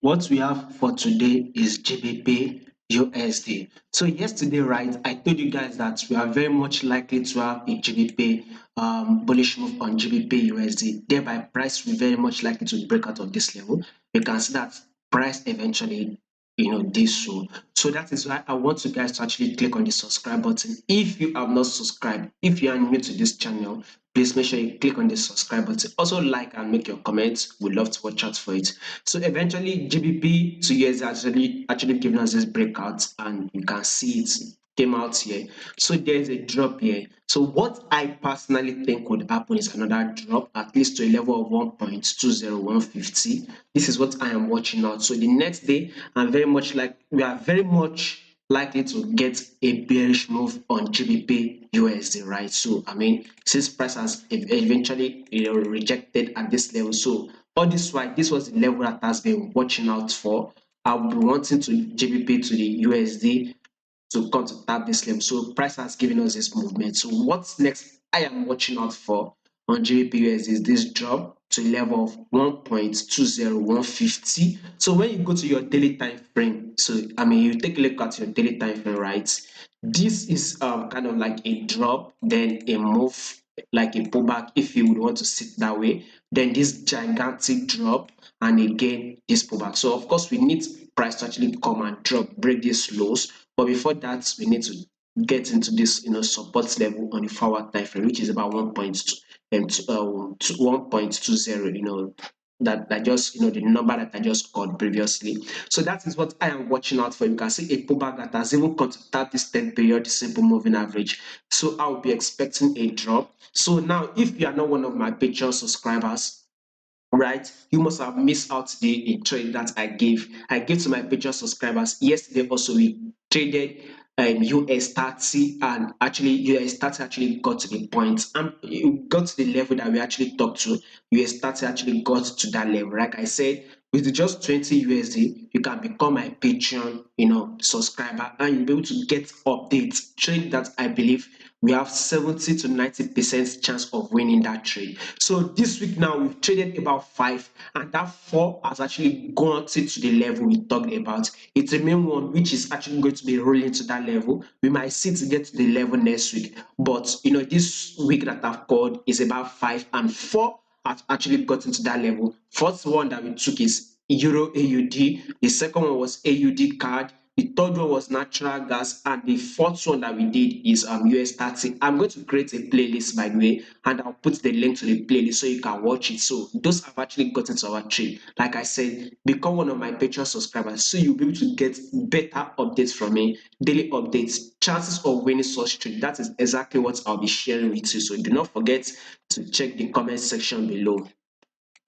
What we have for today is GBP USD. So yesterday, right, I told you guys that we are very much likely to have a GBP bullish move on GBP USD. Thereby, price will very much likely to break out of this level. You can see that price eventually did so. So that is why I want you guys to actually click on the subscribe button. If you have not subscribed, if you are new to this channel, please make sure you click on the subscribe button. Also like and make your comments. We'd love to watch out for it. So eventually GBP to USD actually giving us this breakout, and you can see it came out here. So there's a drop here. So what I personally think would happen is another drop, at least to a level of 1.20150. This is what I am watching out. So the next day, we are very much likely to get a bearish move on GBP USD, right? So I mean, since price has eventually rejected at this level, so all this while this was the level that has been watching out for. I'll be wanting to GBP to the USD to come to tap this level. So price has given us this movement. So what's next I am watching out for on GBPUSD is this drop to a level of 1.20150. So when you go to your daily time frame, so I mean you take a look at your daily time frame, right? This is kind of like a drop, then a move, like a pullback if you would want to sit that way, then this gigantic drop, and again this pullback. So of course we need price to actually come and drop, break these lows, but before that we need to get into this support level on the forward time frame, which is about 1.2 to 1.20, that just the number that I just called previously. So that is what I am watching out for. You can see a pullback that has even come to tap this 10 period simple moving average. So I'll be expecting a drop. So now if you are not one of my Patreon subscribers, right, you must have missed out the trade that I gave to my Patreon subscribers yesterday. Also we traded US 30, and actually US 30 actually got to the point, and it got to the level that we actually talked to. US 30 actually got to that level. Like I said, with just 20 USD you can become my Patreon subscriber, and you'll be able to get updates, trade that I believe we have 70 to 90% chance of winning that trade. So this week now we've traded about 5, and that 4 has actually gone to the level we talked about. It remains 1 which is actually going to be rolling to that level. We might see to get to the level next week, but this week that I've called is about 5, and 4 has actually gotten to that level. First one that we took is Euro AUD, the second one was AUD card, the third one was natural gas, and the fourth one that we did is US 30. I'm going to create a playlist, by the way, and I'll put the link to the playlist so you can watch it. So those have actually gotten to our trade. Like I said, become one of my Patreon subscribers so you'll be able to get better updates from me, daily updates, chances of winning such trade. That is exactly what I'll be sharing with you. So do not forget to check the comment section below.